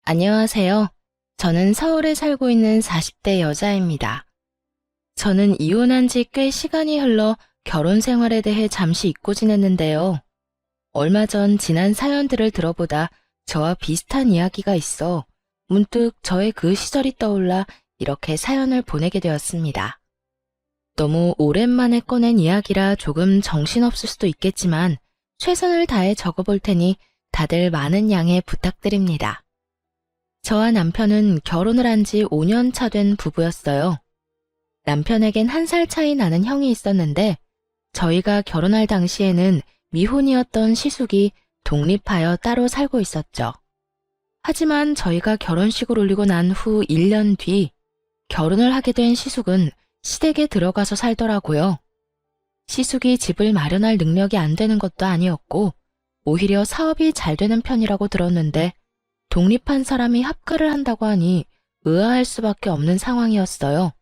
안녕하세요. 저는 서울에 살고 있는 40대 여자입니다. 저는 이혼한 지 꽤 시간이 흘러 결혼 생활에 대해 잠시 잊고 지냈는데요. 얼마 전 지난 사연들을 들어보다 저와 비슷한 이야기가 있어 문득 저의 그 시절이 떠올라 이렇게 사연을 보내게 되었습니다. 너무 오랜만에 꺼낸 이야기라 조금 정신없을 수도 있겠지만 최선을 다해 적어볼 테니 다들 많은 양해 부탁드립니다. 저와 남편은 결혼을 한 지 5년 차 된 부부였어요. 남편에겐 1살 차이 나는 형이 있었는데 저희가 결혼할 당시에는 미혼이었던 시숙이 독립하여 따로 살고 있었죠. 하지만 저희가 결혼식을 올리고 난 후 1년 뒤 결혼을 하게 된 시숙은 시댁에 들어가서 살더라고요. 시숙이 집을 마련할 능력이 안 되는 것도 아니었고 오히려 사업이 잘 되는 편이라고 들었는데 독립한 사람이 합가를 한다고 하니 의아할 수밖에 없는 상황이었어요.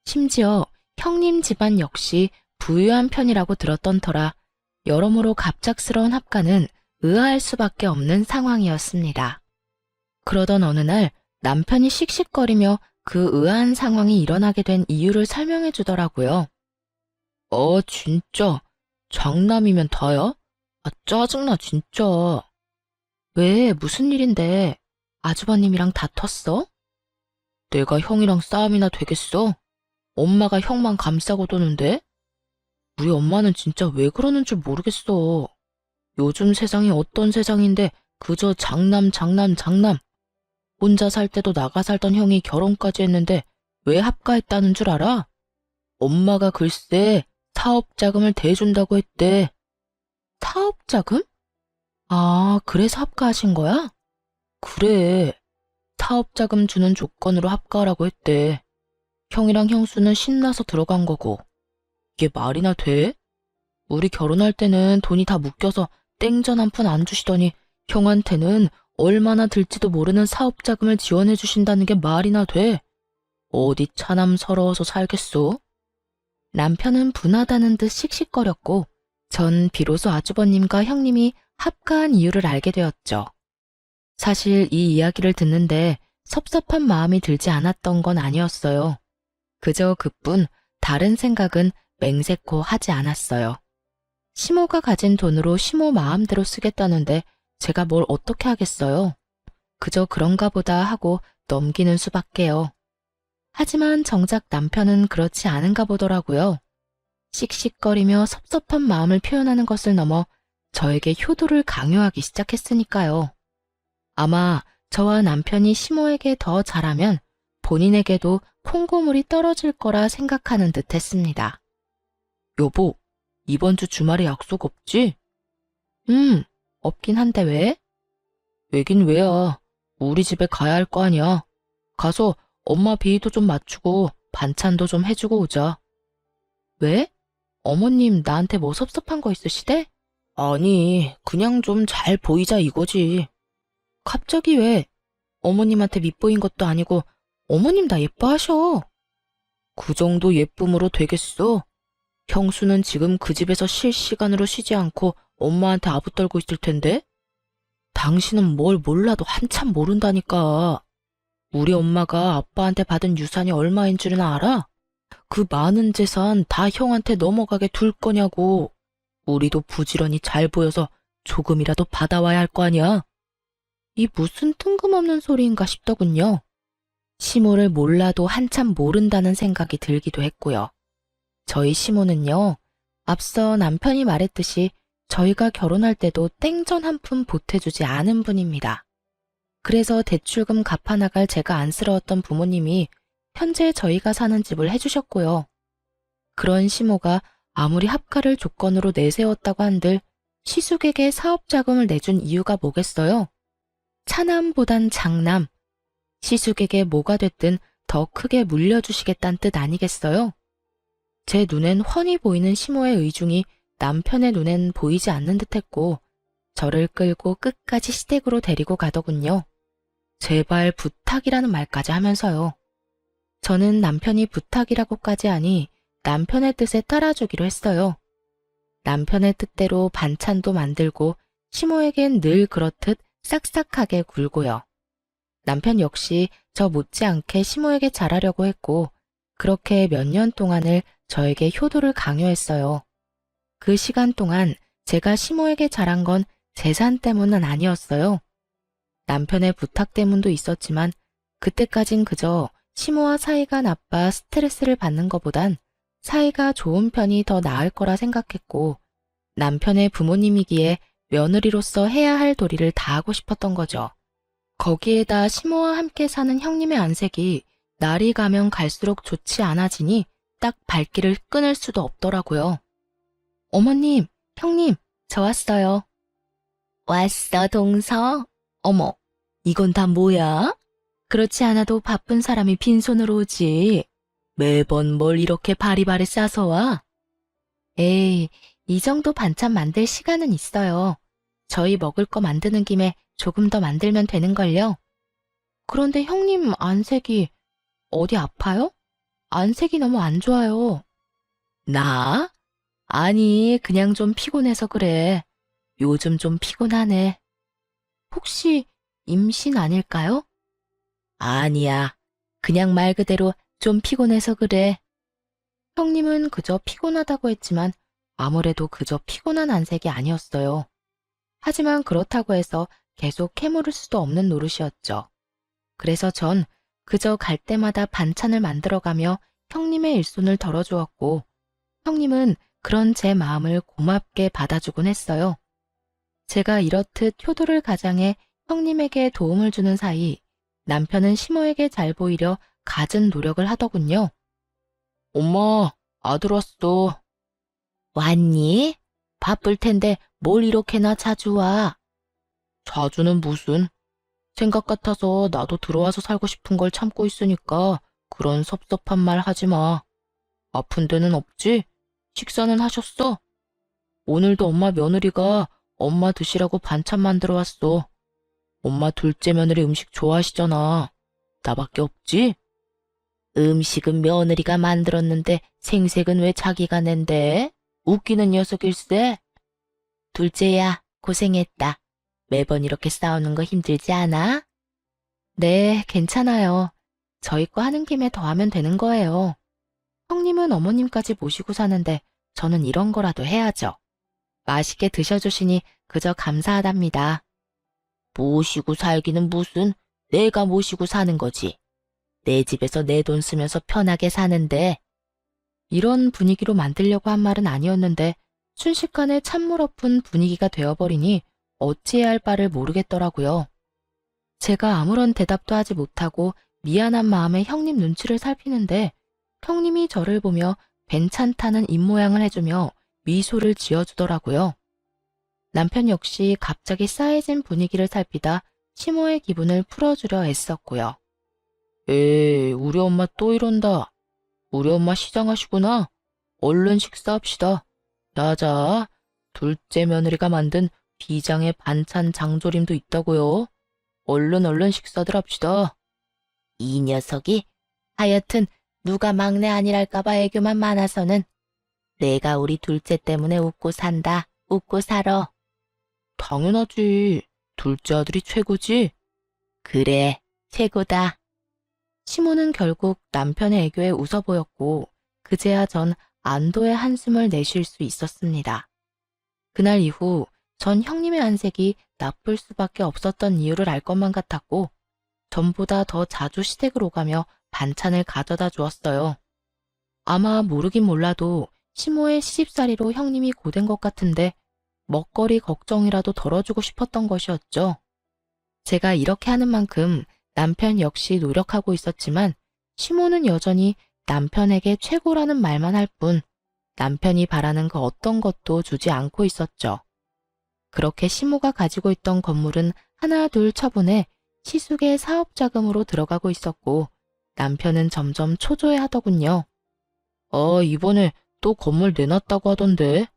심지어 형님 집안 역시 부유한 편이라고 들었던 터라 여러모로 갑작스러운 합가는 의아할 수밖에 없는 상황이었습니다. 그러던 어느 날 남편이 씩씩거리며 그 의아한 상황이 일어나게 된 이유를 설명해 주더라고요. 진짜. 장남이면 다야? 짜증나, 진짜. 왜, 무슨 일인데? 아주버님이랑 다퉜어? 내가 형이랑 싸움이나 되겠어? 엄마가 형만 감싸고 도는데? 우리 엄마는 진짜 왜 그러는 줄 모르겠어. 요즘 세상이 어떤 세상인데 그저 장남, 장남, 장남. 혼자 살 때도 나가 살던 형이 결혼까지 했는데 왜 합가했다는 줄 알아? 엄마가 글쎄 사업자금을 대준다고 했대. 사업자금? 아, 그래서 합가하신 거야? 그래. 사업자금 주는 조건으로 합가하라고 했대. 형이랑 형수는 신나서 들어간 거고. 이게 말이나 돼? 우리 결혼할 때는 돈이 다 묶여서 땡전 한 푼 안 주시더니 형한테는 얼마나 들지도 모르는 사업자금을 지원해 주신다는 게 말이나 돼? 어디 차남 서러워서 살겠소? 남편은 분하다는 듯 씩씩거렸고 전 비로소 아주버님과 형님이 합가한 이유를 알게 되었죠. 사실 이 이야기를 듣는데 섭섭한 마음이 들지 않았던 건 아니었어요. 그저 그뿐 다른 생각은 맹세코 하지 않았어요. 시모가 가진 돈으로 시모 마음대로 쓰겠다는데 제가 뭘 어떻게 하겠어요? 그저 그런가 보다 하고 넘기는 수밖에요. 하지만 정작 남편은 그렇지 않은가 보더라고요. 씩씩거리며 섭섭한 마음을 표현하는 것을 넘어 저에게 효도를 강요하기 시작했으니까요. 아마 저와 남편이 시모에게 더 잘하면 본인에게도 콩고물이 떨어질 거라 생각하는 듯 했습니다. 여보, 이번 주 주말에 약속 없지? 없긴 한데 왜? 왜긴 왜야. 우리 집에 가야 할 거 아니야. 가서 엄마 비위도 좀 맞추고 반찬도 좀 해주고 오자. 왜? 어머님 나한테 뭐 섭섭한 거 있으시대? 아니, 그냥 좀 잘 보이자 이거지. 갑자기 왜? 어머님한테 밉보인 것도 아니고 어머님 나 예뻐하셔. 그 정도 예쁨으로 되겠어? 형수는 지금 그 집에서 실시간으로 쉬지 않고 엄마한테 아부떨고 있을 텐데? 당신은 뭘 몰라도 한참 모른다니까. 우리 엄마가 아빠한테 받은 유산이 얼마인 줄은 알아? 그 많은 재산 다 형한테 넘어가게 둘 거냐고. 우리도 부지런히 잘 보여서 조금이라도 받아와야 할 거 아니야. 이 무슨 뜬금없는 소리인가 싶더군요. 시모를 몰라도 한참 모른다는 생각이 들기도 했고요. 저희 시모는요, 앞서 남편이 말했듯이 저희가 결혼할 때도 땡전 한 푼 보태주지 않은 분입니다. 그래서 대출금 갚아나갈 제가 안쓰러웠던 부모님이 현재 저희가 사는 집을 해주셨고요. 그런 시모가 아무리 합가를 조건으로 내세웠다고 한들 시숙에게 사업자금을 내준 이유가 뭐겠어요? 차남보단 장남, 시숙에게 뭐가 됐든 더 크게 물려주시겠다는 뜻 아니겠어요? 제 눈엔 훤히 보이는 시모의 의중이 남편의 눈엔 보이지 않는 듯했고 저를 끌고 끝까지 시댁으로 데리고 가더군요. 제발 부탁이라는 말까지 하면서요. 저는 남편이 부탁이라고까지 하니 남편의 뜻에 따라주기로 했어요. 남편의 뜻대로 반찬도 만들고 시모에겐 늘 그렇듯 싹싹하게 굴고요. 남편 역시 저 못지않게 시모에게 잘하려고 했고, 그렇게 몇 년 동안을 저에게 효도를 강요했어요. 그 시간 동안 제가 시모에게 잘한 건 재산 때문은 아니었어요. 남편의 부탁 때문도 있었지만, 그때까진 그저 시모와 사이가 나빠 스트레스를 받는 것보단 사이가 좋은 편이 더 나을 거라 생각했고, 남편의 부모님이기에 며느리로서 해야 할 도리를 다하고 싶었던 거죠. 거기에다 시모와 함께 사는 형님의 안색이 날이 가면 갈수록 좋지 않아지니 딱 발길을 끊을 수도 없더라고요. 어머님, 형님, 저 왔어요. 왔어, 동서? 어머, 이건 다 뭐야? 그렇지 않아도 바쁜 사람이 빈손으로 오지. 매번 뭘 이렇게 바리바리 싸서 와? 에이, 이 정도 반찬 만들 시간은 있어요. 저희 먹을 거 만드는 김에 조금 더 만들면 되는걸요. 그런데 형님 안색이 어디 아파요? 안색이 너무 안 좋아요. 나? 아니, 그냥 좀 피곤해서 그래. 요즘 좀 피곤하네. 혹시 임신 아닐까요? 아니야. 그냥 말 그대로 좀 피곤해서 그래. 형님은 그저 피곤하다고 했지만 아무래도 그저 피곤한 안색이 아니었어요. 하지만 그렇다고 해서 계속 캐물을 수도 없는 노릇이었죠. 그래서 전 그저 갈 때마다 반찬을 만들어가며 형님의 일손을 덜어주었고, 형님은 그런 제 마음을 고맙게 받아주곤 했어요. 제가 이렇듯 효도를 가장해 형님에게 도움을 주는 사이 남편은 시모에게 잘 보이려 갖은 노력을 하더군요. 엄마, 아들 왔어. 왔니? 바쁠 텐데 뭘 이렇게나 자주 와? 자주는 무슨? 생각 같아서 나도 들어와서 살고 싶은 걸 참고 있으니까 그런 섭섭한 말 하지 마. 아픈 데는 없지? 식사는 하셨어? 오늘도 엄마 며느리가 엄마 드시라고 반찬 만들어 왔어. 엄마 둘째 며느리 음식 좋아하시잖아. 나밖에 없지? 음식은 며느리가 만들었는데 생색은 왜 자기가 낸대? 웃기는 녀석일세. 둘째야, 고생했다. 매번 이렇게 싸우는 거 힘들지 않아? 네, 괜찮아요. 저희 거 하는 김에 더 하면 되는 거예요. 형님은 어머님까지 모시고 사는데 저는 이런 거라도 해야죠. 맛있게 드셔주시니 그저 감사하답니다. 모시고 살기는 무슨, 내가 모시고 사는 거지. 내 집에서 내 돈 쓰면서 편하게 사는데. 이런 분위기로 만들려고 한 말은 아니었는데 순식간에 찬물 엎은 분위기가 되어버리니 어찌해야 할 바를 모르겠더라고요. 제가 아무런 대답도 하지 못하고 미안한 마음에 형님 눈치를 살피는데 형님이 저를 보며 괜찮다는 입모양을 해주며 미소를 지어주더라고요. 남편 역시 갑자기 싸해진 분위기를 살피다 시모의 기분을 풀어주려 애썼고요. 에이, 우리 엄마 또 이런다. 우리 엄마 시장하시구나. 얼른 식사합시다. 자자, 둘째 며느리가 만든 비장의 반찬 장조림도 있다고요. 얼른 식사들 합시다. 이 녀석이 하여튼 누가 막내 아니랄까봐 애교만 많아서는 내가 우리 둘째 때문에 웃고 산다. 웃고 살아. 당연하지. 둘째 아들이 최고지. 그래, 최고다. 시모는 결국 남편의 애교에 웃어 보였고 그제야 전 안도의 한숨을 내쉴 수 있었습니다. 그날 이후 전 형님의 안색이 나쁠 수밖에 없었던 이유를 알 것만 같았고 전보다 더 자주 시댁을 오가며 반찬을 가져다 주었어요. 아마 모르긴 몰라도 시모의 시집살이로 형님이 고된 것 같은데 먹거리 걱정이라도 덜어주고 싶었던 것이었죠. 제가 이렇게 하는 만큼 남편 역시 노력하고 있었지만 시모는 여전히 남편에게 최고라는 말만 할 뿐 남편이 바라는 그 어떤 것도 주지 않고 있었죠. 그렇게 시모가 가지고 있던 건물은 하나 둘 처분해 시숙의 사업 자금으로 들어가고 있었고 남편은 점점 초조해하더군요. 이번에 또 건물 내놨다고 하던데.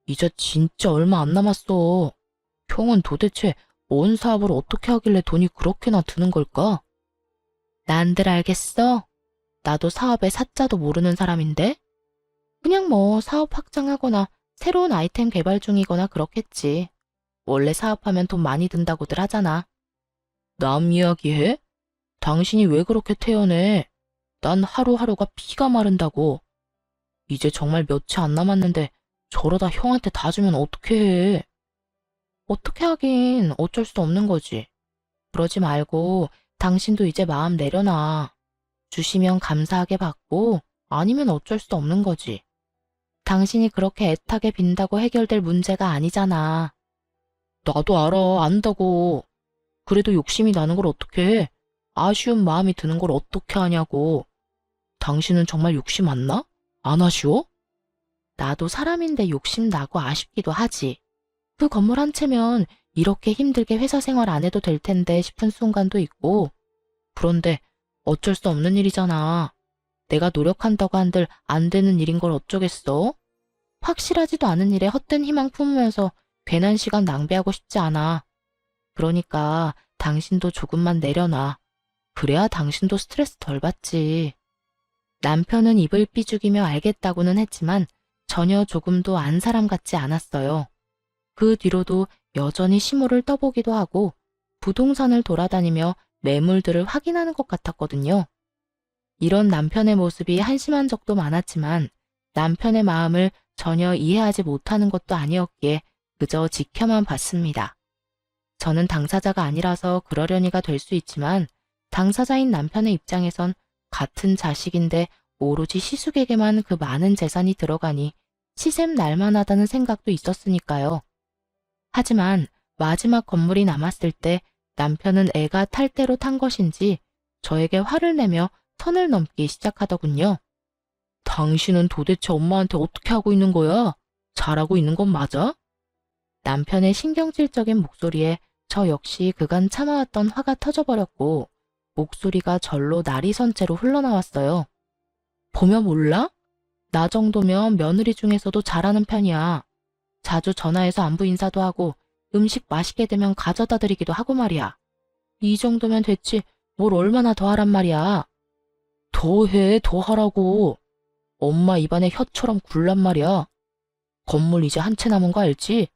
이제 진짜 얼마 안 남았어. 형은 도대체 뭔 사업을 어떻게 하길래 돈이 그렇게나 드는 걸까? 난들 알겠어? 나도 사업의 사자도 모르는 사람인데? 그냥 뭐 사업 확장하거나 새로운 아이템 개발 중이거나 그렇겠지. 원래 사업하면 돈 많이 든다고들 하잖아. 남 이야기해? 당신이 왜 그렇게 태연해? 난 하루하루가 피가 마른다고. 이제 정말 며칠 안 남았는데 저러다 형한테 다 주면 어떡해 해? 어떻게 하긴 어쩔 수 없는 거지. 그러지 말고 당신도 이제 마음 내려놔. 주시면 감사하게 받고 아니면 어쩔 수 없는 거지. 당신이 그렇게 애타게 빈다고 해결될 문제가 아니잖아. 나도 알아, 안다고. 그래도 욕심이 나는 걸 어떻게 해? 아쉬운 마음이 드는 걸 어떻게 하냐고. 당신은 정말 욕심 안 나? 안 아쉬워? 나도 사람인데 욕심 나고 아쉽기도 하지. 그 건물 한 채면 이렇게 힘들게 회사 생활 안 해도 될 텐데 싶은 순간도 있고. 그런데 어쩔 수 없는 일이잖아. 내가 노력한다고 한들 안 되는 일인 걸 어쩌겠어? 확실하지도 않은 일에 헛된 희망 품으면서 괜한 시간 낭비하고 싶지 않아. 그러니까 당신도 조금만 내려놔. 그래야 당신도 스트레스 덜 받지. 남편은 입을 삐죽이며 알겠다고는 했지만 전혀 조금도 안 사람 같지 않았어요. 그 뒤로도 여전히 시모를 떠보기도 하고 부동산을 돌아다니며 매물들을 확인하는 것 같았거든요. 이런 남편의 모습이 한심한 적도 많았지만 남편의 마음을 전혀 이해하지 못하는 것도 아니었기에 그저 지켜만 봤습니다. 저는 당사자가 아니라서 그러려니가 될 수 있지만 당사자인 남편의 입장에선 같은 자식인데 오로지 시숙에게만 그 많은 재산이 들어가니 시샘 날만하다는 생각도 있었으니까요. 하지만 마지막 건물이 남았을 때 남편은 애가 탈 대로 탄 것인지 저에게 화를 내며 선을 넘기 시작하더군요. 당신은 도대체 엄마한테 어떻게 하고 있는 거야? 잘하고 있는 건 맞아? 남편의 신경질적인 목소리에 저 역시 그간 참아왔던 화가 터져버렸고 목소리가 절로 날이 선 채로 흘러나왔어요. 보면 몰라? 나 정도면 며느리 중에서도 잘하는 편이야. 자주 전화해서 안부 인사도 하고 음식 맛있게 되면 가져다 드리기도 하고 말이야. 이 정도면 됐지 뭘 얼마나 더 하란 말이야. 더 해, 더 하라고. 엄마 입안에 혀처럼 굴란 말이야. 건물 이제 한 채 남은 거 알지?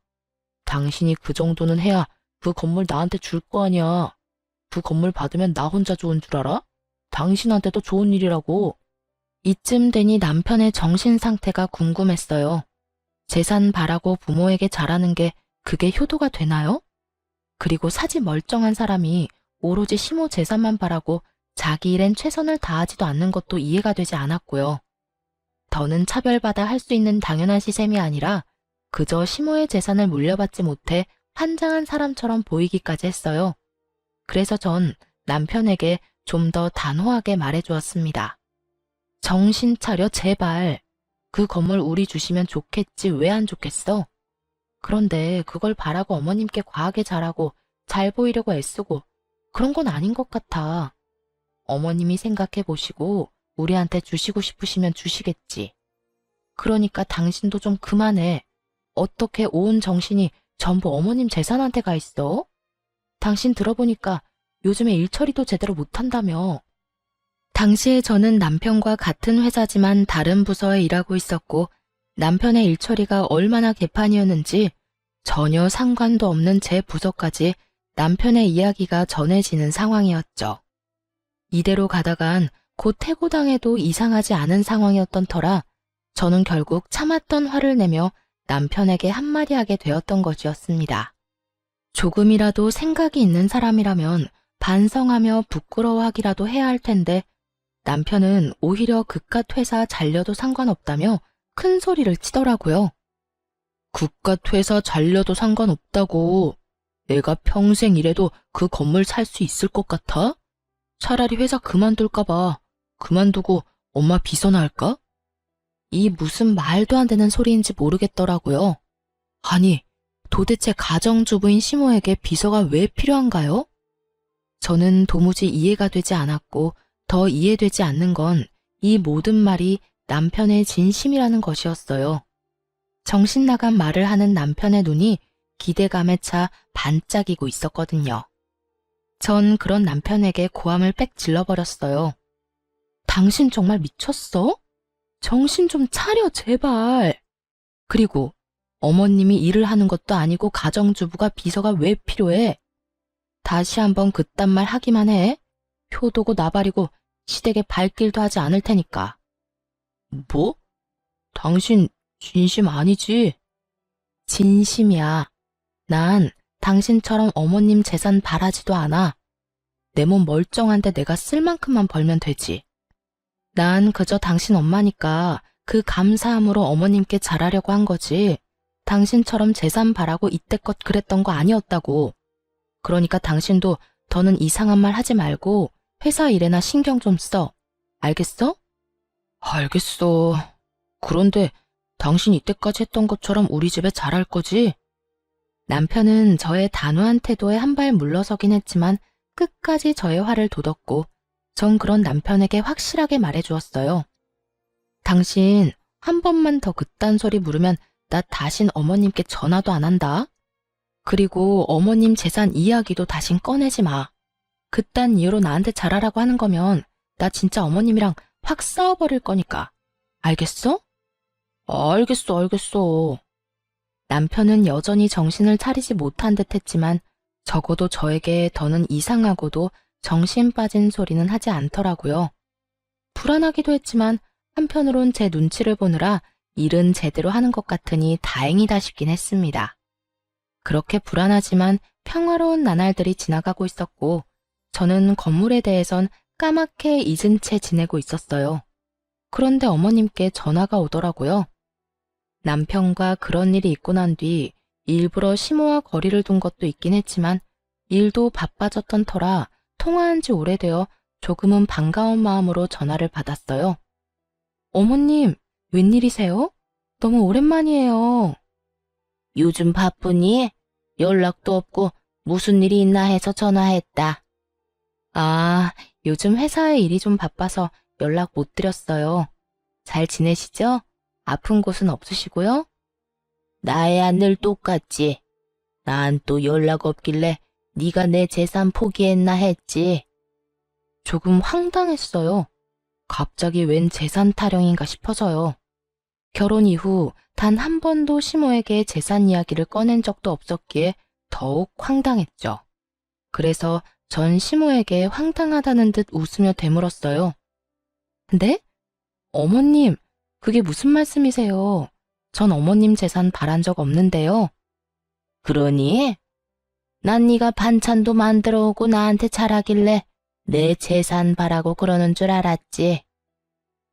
당신이 그 정도는 해야 그 건물 나한테 줄 거 아니야. 그 건물 받으면 나 혼자 좋은 줄 알아? 당신한테도 좋은 일이라고. 이쯤 되니 남편의 정신 상태가 궁금했어요. 재산 바라고 부모에게 잘하는 게 그게 효도가 되나요? 그리고 사지 멀쩡한 사람이 오로지 시모 재산만 바라고 자기 일엔 최선을 다하지도 않는 것도 이해가 되지 않았고요. 더는 차별받아 할 수 있는 당연한 시샘이 아니라 그저 시모의 재산을 물려받지 못해 환장한 사람처럼 보이기까지 했어요. 그래서 전 남편에게 좀 더 단호하게 말해주었습니다. 정신 차려 제발. 그 건물 우리 주시면 좋겠지 왜 안 좋겠어? 그런데 그걸 바라고 어머님께 과하게 잘하고 잘 보이려고 애쓰고 그런 건 아닌 것 같아. 어머님이 생각해 보시고 우리한테 주시고 싶으시면 주시겠지. 그러니까 당신도 좀 그만해. 어떻게 온 정신이 전부 어머님 재산한테 가 있어? 당신 들어보니까 요즘에 일처리도 제대로 못한다며. 당시에 저는 남편과 같은 회사지만 다른 부서에 일하고 있었고 남편의 일처리가 얼마나 개판이었는지 전혀 상관도 없는 제 부서까지 남편의 이야기가 전해지는 상황이었죠. 이대로 가다간 곧 해고당해도 이상하지 않은 상황이었던 터라 저는 결국 참았던 화를 내며 남편에게 한마디 하게 되었던 것이었습니다. 조금이라도 생각이 있는 사람이라면 반성하며 부끄러워하기라도 해야 할 텐데 남편은 오히려 그깟 회사 잘려도 상관없다며 큰 소리를 치더라고요. 그깟 회사 잘려도 상관없다고. 내가 평생 일해도 그 건물 살 수 있을 것 같아? 차라리 회사 그만둘까 봐. 그만두고 엄마 비서나 할까? 이 무슨 말도 안 되는 소리인지 모르겠더라고요. 아니, 도대체 가정주부인 시모에게 비서가 왜 필요한가요? 저는 도무지 이해가 되지 않았고 더 이해되지 않는 건 이 모든 말이 남편의 진심이라는 것이었어요. 정신 나간 말을 하는 남편의 눈이 기대감에 차 반짝이고 있었거든요. 전 그런 남편에게 고함을 빽 질러버렸어요. 당신 정말 미쳤어? 정신 좀 차려 제발. 그리고 어머님이 일을 하는 것도 아니고 가정주부가 비서가 왜 필요해? 다시 한번 그딴 말 하기만 해. 효도고 나발이고 시댁에 발길도 하지 않을 테니까. 뭐? 당신 진심 아니지? 진심이야. 난 당신처럼 어머님 재산 바라지도 않아. 내 몸 멀쩡한데 내가 쓸 만큼만 벌면 되지. 난 그저 당신 엄마니까 그 감사함으로 어머님께 잘하려고 한 거지. 당신처럼 재산 바라고 이때껏 그랬던 거 아니었다고. 그러니까 당신도 더는 이상한 말 하지 말고 회사 일에나 신경 좀 써. 알겠어? 알겠어. 그런데 당신 이때까지 했던 것처럼 우리 집에 잘할 거지? 남편은 저의 단호한 태도에 한 발 물러서긴 했지만 끝까지 저의 화를 돋웠고 전 그런 남편에게 확실하게 말해주었어요. 당신 한 번만 더 그딴 소리 물으면 나 다신 어머님께 전화도 안 한다. 그리고 어머님 재산 이야기도 다신 꺼내지 마. 그딴 이유로 나한테 잘하라고 하는 거면 나 진짜 어머님이랑 확 싸워버릴 거니까. 알겠어? 알겠어. 남편은 여전히 정신을 차리지 못한 듯 했지만 적어도 저에게 더는 이상하고도 정신 빠진 소리는 하지 않더라고요. 불안하기도 했지만 한편으론 제 눈치를 보느라 일은 제대로 하는 것 같으니 다행이다 싶긴 했습니다. 그렇게 불안하지만 평화로운 나날들이 지나가고 있었고 저는 건물에 대해선 까맣게 잊은 채 지내고 있었어요. 그런데 어머님께 전화가 오더라고요. 남편과 그런 일이 있고 난 뒤 일부러 시모와 거리를 둔 것도 있긴 했지만 일도 바빠졌던 터라 통화한 지 오래되어 조금은 반가운 마음으로 전화를 받았어요. 어머님, 웬일이세요? 너무 오랜만이에요. 요즘 바쁘니? 연락도 없고 무슨 일이 있나 해서 전화했다. 아, 요즘 회사에 일이 좀 바빠서 연락 못 드렸어요. 잘 지내시죠? 아픈 곳은 없으시고요? 나야 늘 똑같지. 난 또 연락 없길래 네가 내 재산 포기했나 했지. 조금 황당했어요. 갑자기 웬 재산 타령인가 싶어서요. 결혼 이후 단 한 번도 시모에게 재산 이야기를 꺼낸 적도 없었기에 더욱 황당했죠. 그래서 전 시모에게 황당하다는 듯 웃으며 되물었어요. 근데? 어머님, 그게 무슨 말씀이세요? 전 어머님 재산 바란 적 없는데요. 그러니? 난 네가 반찬도 만들어 오고 나한테 잘하길래 내 재산 바라고 그러는 줄 알았지.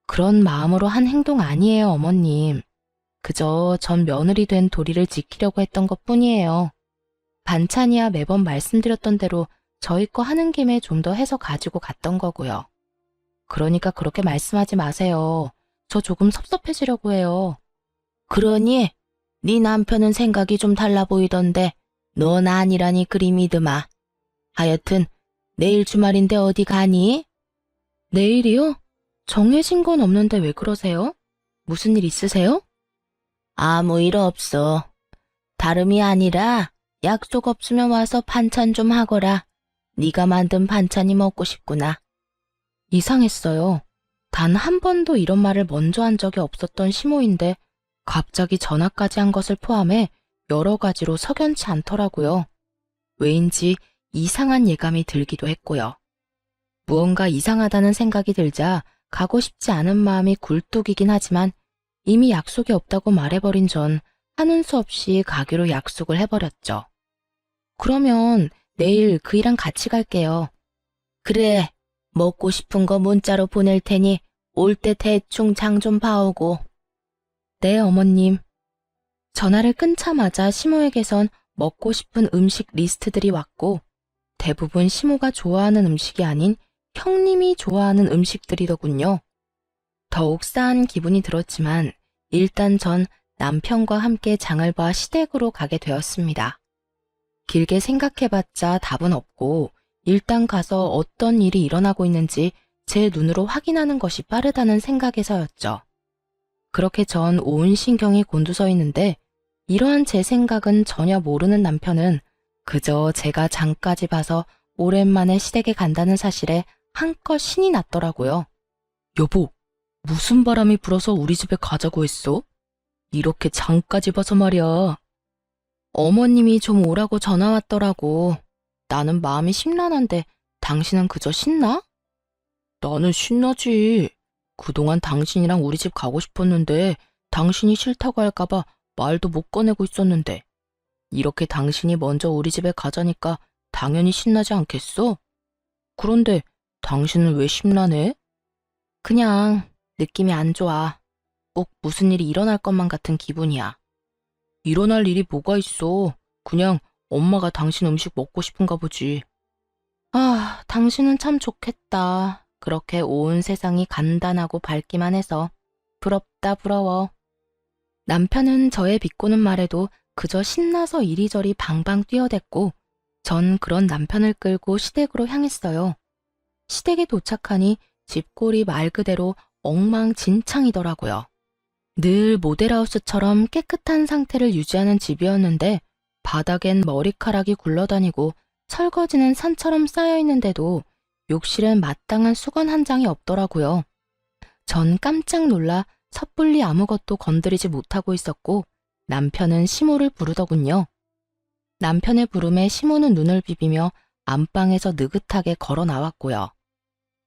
그런 마음으로 한 행동 아니에요, 어머님. 그저 전 며느리 된 도리를 지키려고 했던 것뿐이에요. 반찬이야 매번 말씀드렸던 대로 저희 거 하는 김에 좀 더 해서 가지고 갔던 거고요. 그러니까 그렇게 말씀하지 마세요. 저 조금 섭섭해지려고 해요. 그러니? 네 남편은 생각이 좀 달라 보이던데 넌 아니라니 그리 믿으마. 하여튼 내일 주말인데 어디 가니? 내일이요? 정해진 건 없는데 왜 그러세요? 무슨 일 있으세요? 아무 일 없어. 다름이 아니라 약속 없으면 와서 반찬 좀 하거라. 네가 만든 반찬이 먹고 싶구나. 이상했어요. 단 한 번도 이런 말을 먼저 한 적이 없었던 시모인데 갑자기 전화까지 한 것을 포함해 여러 가지로 석연치 않더라고요. 왜인지 이상한 예감이 들기도 했고요. 무언가 이상하다는 생각이 들자 가고 싶지 않은 마음이 굴뚝이긴 하지만 이미 약속이 없다고 말해버린 전 하는 수 없이 가기로 약속을 해버렸죠. 그러면 내일 그이랑 같이 갈게요. 그래, 먹고 싶은 거 문자로 보낼 테니 올 때 대충 장 좀 봐오고. 네, 어머님. 전화를 끊자마자 시모에게선 먹고 싶은 음식 리스트들이 왔고 대부분 시모가 좋아하는 음식이 아닌 형님이 좋아하는 음식들이더군요. 더욱 싸한 기분이 들었지만 일단 전 남편과 함께 장을 봐 시댁으로 가게 되었습니다. 길게 생각해봤자 답은 없고 일단 가서 어떤 일이 일어나고 있는지 제 눈으로 확인하는 것이 빠르다는 생각에서였죠. 그렇게 전 온 신경이 곤두서 있는데 이러한 제 생각은 전혀 모르는 남편은 그저 제가 장까지 봐서 오랜만에 시댁에 간다는 사실에 한껏 신이 났더라고요. 여보, 무슨 바람이 불어서 우리 집에 가자고 했어? 이렇게 장까지 봐서 말이야. 어머님이 좀 오라고 전화 왔더라고. 나는 마음이 심란한데 당신은 그저 신나? 나는 신나지. 그동안 당신이랑 우리 집 가고 싶었는데 당신이 싫다고 할까봐 말도 못 꺼내고 있었는데 이렇게 당신이 먼저 우리 집에 가자니까 당연히 신나지 않겠어? 그런데 당신은 왜 심란해? 그냥 느낌이 안 좋아. 꼭 무슨 일이 일어날 것만 같은 기분이야. 일어날 일이 뭐가 있어. 그냥 엄마가 당신 음식 먹고 싶은가 보지. 아, 당신은 참 좋겠다. 그렇게 온 세상이 간단하고 밝기만 해서. 부럽다, 부러워. 남편은 저의 비꼬는 말에도 그저 신나서 이리저리 방방 뛰어댔고, 전 그런 남편을 끌고 시댁으로 향했어요. 시댁에 도착하니 집골이 말 그대로 엉망진창이더라고요. 늘 모델하우스처럼 깨끗한 상태를 유지하는 집이었는데 바닥엔 머리카락이 굴러다니고 설거지는 산처럼 쌓여있는데도 욕실엔 마땅한 수건 한 장이 없더라고요. 전 깜짝 놀라 섣불리 아무것도 건드리지 못하고 있었고 남편은 시모를 부르더군요. 남편의 부름에 시모는 눈을 비비며 안방에서 느긋하게 걸어 나왔고요.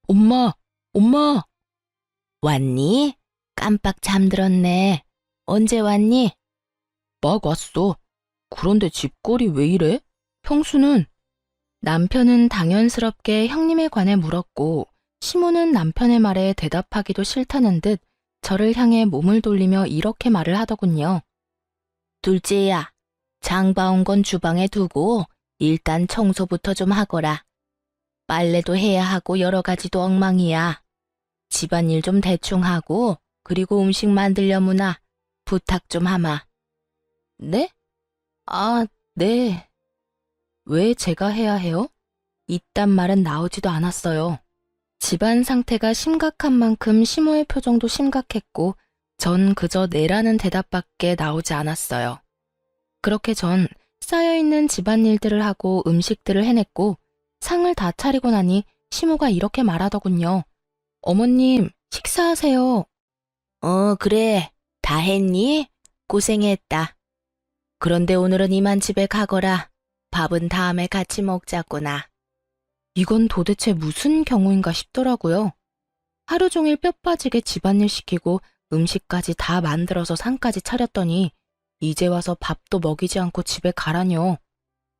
엄마! 엄마! 왔니? 깜빡 잠들었네. 언제 왔니? 막 왔어. 그런데 집골이 왜 이래? 형수는? 남편은 당연스럽게 형님에 관해 물었고 시모는 남편의 말에 대답하기도 싫다는 듯 저를 향해 몸을 돌리며 이렇게 말을 하더군요. 둘째야, 장 봐온 건 주방에 두고 일단 청소부터 좀 하거라. 빨래도 해야 하고 여러 가지도 엉망이야. 집안일 좀 대충 하고 그리고 음식 만들려무나 부탁 좀 하마. 네? 아, 네. 왜 제가 해야 해요? 이딴 말은 나오지도 않았어요. 집안 상태가 심각한 만큼 시모의 표정도 심각했고 전 그저 네라는 대답밖에 나오지 않았어요. 그렇게 전 쌓여있는 집안일들을 하고 음식들을 해냈고 상을 다 차리고 나니 시모가 이렇게 말하더군요. 어머님, 식사하세요. 그래. 다 했니? 고생했다. 그런데 오늘은 이만 집에 가거라. 밥은 다음에 같이 먹자꾸나. 이건 도대체 무슨 경우인가 싶더라고요. 하루 종일 뼈 빠지게 집안일 시키고 음식까지 다 만들어서 상까지 차렸더니 이제 와서 밥도 먹이지 않고 집에 가라뇨.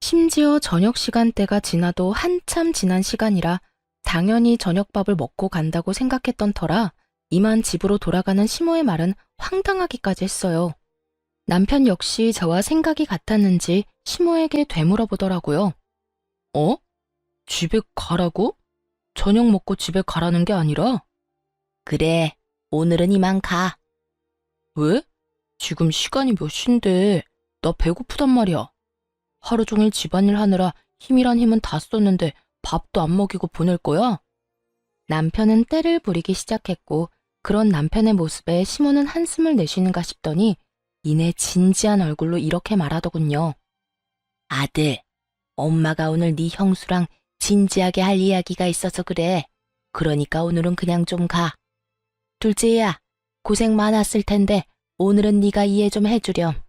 심지어 저녁 시간대가 지나도 한참 지난 시간이라 당연히 저녁밥을 먹고 간다고 생각했던 터라 이만 집으로 돌아가는 시모의 말은 황당하기까지 했어요. 남편 역시 저와 생각이 같았는지 시모에게 되물어보더라고요. 어? 집에 가라고? 저녁 먹고 집에 가라는 게 아니라? 그래, 오늘은 이만 가. 왜? 지금 시간이 몇 시인데 나 배고프단 말이야. 하루 종일 집안일 하느라 힘이란 힘은 다 썼는데 밥도 안 먹이고 보낼 거야? 남편은 떼를 부리기 시작했고 그런 남편의 모습에 시모는 한숨을 내쉬는가 싶더니 이내 진지한 얼굴로 이렇게 말하더군요. 아들, 엄마가 오늘 네 형수랑 진지하게 할 이야기가 있어서 그래. 그러니까 오늘은 그냥 좀 가. 둘째야, 고생 많았을 텐데 오늘은 네가 이해 좀 해주렴.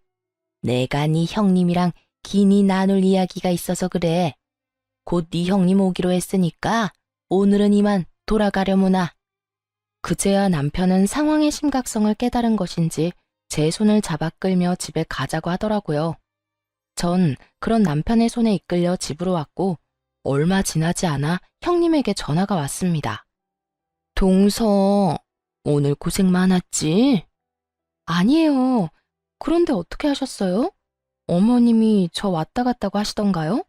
내가 네 형님이랑 긴히 나눌 이야기가 있어서 그래. 곧 네 형님 오기로 했으니까 오늘은 이만 돌아가려무나. 그제야 남편은 상황의 심각성을 깨달은 것인지 제 손을 잡아 끌며 집에 가자고 하더라고요. 전 그런 남편의 손에 이끌려 집으로 왔고 얼마 지나지 않아 형님에게 전화가 왔습니다. 동서, 오늘 고생 많았지? 아니에요. 그런데 어떻게 하셨어요? 어머님이 저 왔다 갔다고 하시던가요?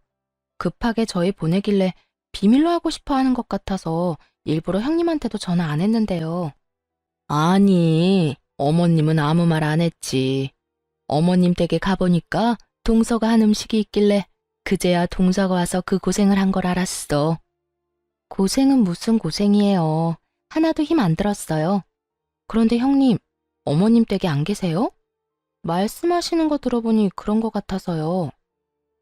급하게 저희 보내길래 비밀로 하고 싶어 하는 것 같아서 일부러 형님한테도 전화 안 했는데요. 아니, 어머님은 아무 말 안 했지. 어머님 댁에 가보니까 동서가 한 음식이 있길래 그제야 동서가 와서 그 고생을 한 걸 알았어. 고생은 무슨 고생이에요. 하나도 힘 안 들었어요. 그런데 형님, 어머님 댁에 안 계세요? 말씀하시는 거 들어보니 그런 것 같아서요.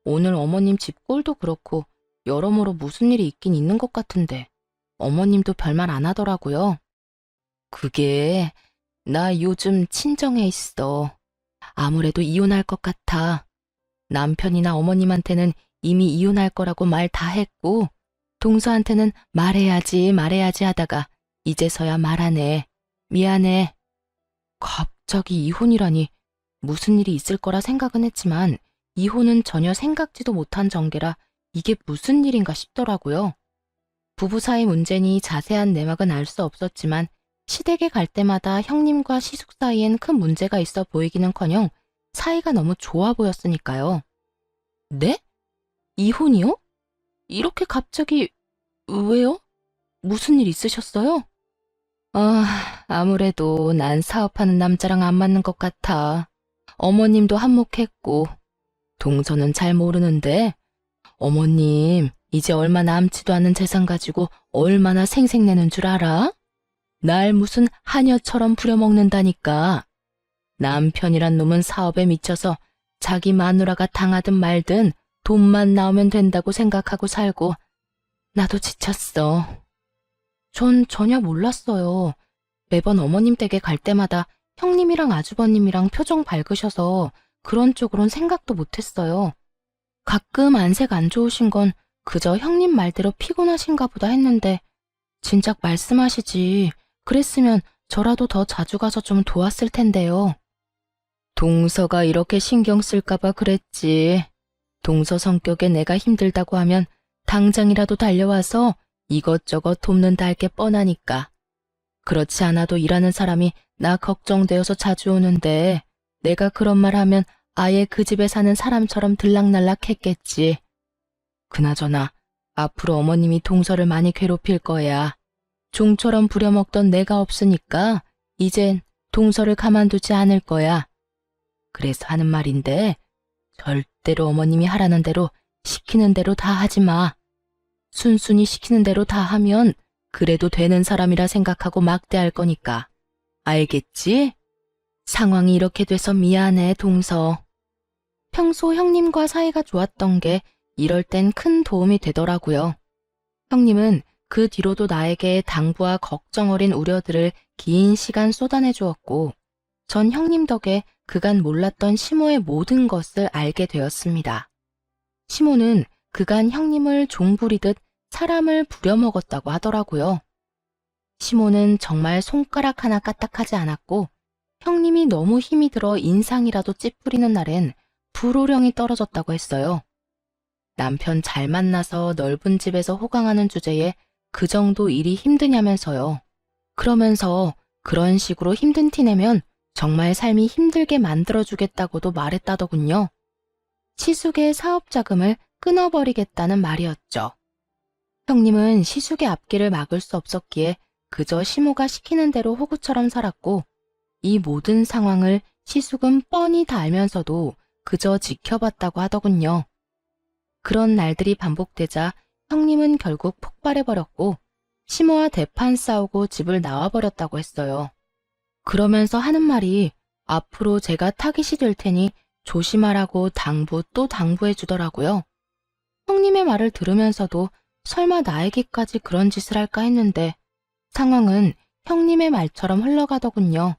오늘 어머님 집 꼴도 그렇고 여러모로 무슨 일이 있긴 있는 것 같은데 어머님도 별말 안 하더라고요. 그게 나 요즘 친정에 있어. 아무래도 이혼할 것 같아. 남편이나 어머님한테는 이미 이혼할 거라고 말 다 했고 동서한테는 말해야지 하다가 이제서야 말하네. 미안해. 갑자기 이혼이라니. 무슨 일이 있을 거라 생각은 했지만 이혼은 전혀 생각지도 못한 전개라 이게 무슨 일인가 싶더라고요. 부부 사이 문제니 자세한 내막은 알 수 없었지만 시댁에 갈 때마다 형님과 시숙 사이엔 큰 문제가 있어 보이기는커녕 사이가 너무 좋아 보였으니까요. 네? 이혼이요? 이렇게 갑자기 왜요? 무슨 일 있으셨어요? 아무래도 난 사업하는 남자랑 안 맞는 것 같아. 어머님도 한몫했고 동서는 잘 모르는데 어머님 이제 얼마 남지도 않은 재산 가지고 얼마나 생색내는 줄 알아? 날 무슨 하녀처럼 부려먹는다니까. 남편이란 놈은 사업에 미쳐서 자기 마누라가 당하든 말든 돈만 나오면 된다고 생각하고 살고 나도 지쳤어. 전 전혀 몰랐어요. 매번 어머님 댁에 갈 때마다 형님이랑 아주버님이랑 표정 밝으셔서 그런 쪽으론 생각도 못했어요. 가끔 안색 안 좋으신 건 그저 형님 말대로 피곤하신가 보다 했는데 진작 말씀하시지. 그랬으면 저라도 더 자주 가서 좀 도왔을 텐데요. 동서가 이렇게 신경 쓸까봐 그랬지. 동서 성격에 내가 힘들다고 하면 당장이라도 달려와서 이것저것 돕는다 할 게 뻔하니까. 그렇지 않아도 일하는 사람이 나 걱정되어서 자주 오는데 내가 그런 말 하면 아예 그 집에 사는 사람처럼 들락날락 했겠지. 그나저나 앞으로 어머님이 동서를 많이 괴롭힐 거야. 종처럼 부려먹던 내가 없으니까 이젠 동서를 가만두지 않을 거야. 그래서 하는 말인데 절대로 어머님이 하라는 대로 시키는 대로 다 하지 마. 순순히 시키는 대로 다 하면 그래도 되는 사람이라 생각하고 막대할 거니까. 알겠지? 상황이 이렇게 돼서 미안해, 동서. 평소 형님과 사이가 좋았던 게 이럴 땐 큰 도움이 되더라고요. 형님은 그 뒤로도 나에게 당부와 걱정 어린 우려들을 긴 시간 쏟아내 주었고, 전 형님 덕에 그간 몰랐던 시모의 모든 것을 알게 되었습니다. 시모는 그간 형님을 종부리듯 사람을 부려먹었다고 하더라고요. 시모는 정말 손가락 하나 까딱하지 않았고 형님이 너무 힘이 들어 인상이라도 찌푸리는 날엔 불호령이 떨어졌다고 했어요. 남편 잘 만나서 넓은 집에서 호강하는 주제에 그 정도 일이 힘드냐면서요. 그러면서 그런 식으로 힘든 티 내면 정말 삶이 힘들게 만들어주겠다고도 말했다더군요. 시숙의 사업 자금을 끊어버리겠다는 말이었죠. 형님은 시숙의 앞길을 막을 수 없었기에 그저 시모가 시키는 대로 호구처럼 살았고 이 모든 상황을 시숙은 뻔히 다 알면서도 그저 지켜봤다고 하더군요. 그런 날들이 반복되자 형님은 결국 폭발해버렸고 시모와 대판 싸우고 집을 나와버렸다고 했어요. 그러면서 하는 말이 앞으로 제가 타깃이 될 테니 조심하라고 당부 또 당부해 주더라고요. 형님의 말을 들으면서도 설마 나에게까지 그런 짓을 할까 했는데 상황은 형님의 말처럼 흘러가더군요.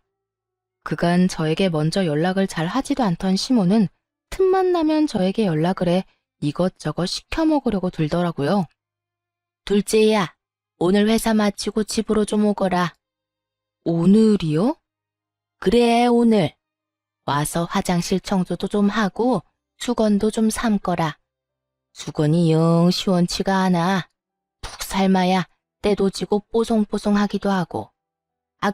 그간 저에게 먼저 연락을 잘 하지도 않던 시모는 틈만 나면 저에게 연락을 해 이것저것 시켜 먹으려고 들더라고요. 둘째야, 오늘 회사 마치고 집으로 좀 오거라. 오늘이요? 그래, 오늘. 와서 화장실 청소도 좀 하고 수건도 좀 삶거라. 수건이 영 시원치가 않아. 푹 삶아야 때도 지고 뽀송뽀송하기도 하고.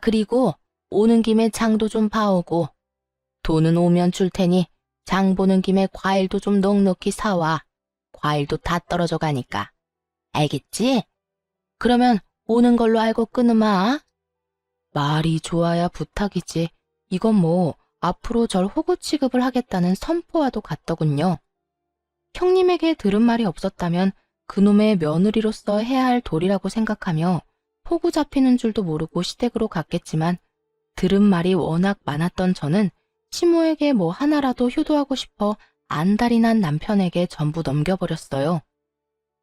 그리고 오는 김에 장도 좀 봐오고. 돈은 오면 줄 테니 장 보는 김에 과일도 좀 넉넉히 사와. 과일도 다 떨어져 가니까. 알겠지? 그러면 오는 걸로 알고 끊으마. 말이 좋아야 부탁이지. 이건 뭐 앞으로 절 호구 취급을 하겠다는 선포와도 같더군요. 형님에게 들은 말이 없었다면 그놈의 며느리로서 해야 할 도리라고 생각하며 호구 잡히는 줄도 모르고 시댁으로 갔겠지만 들은 말이 워낙 많았던 저는 시모에게 뭐 하나라도 효도하고 싶어 안달이 난 남편에게 전부 넘겨버렸어요.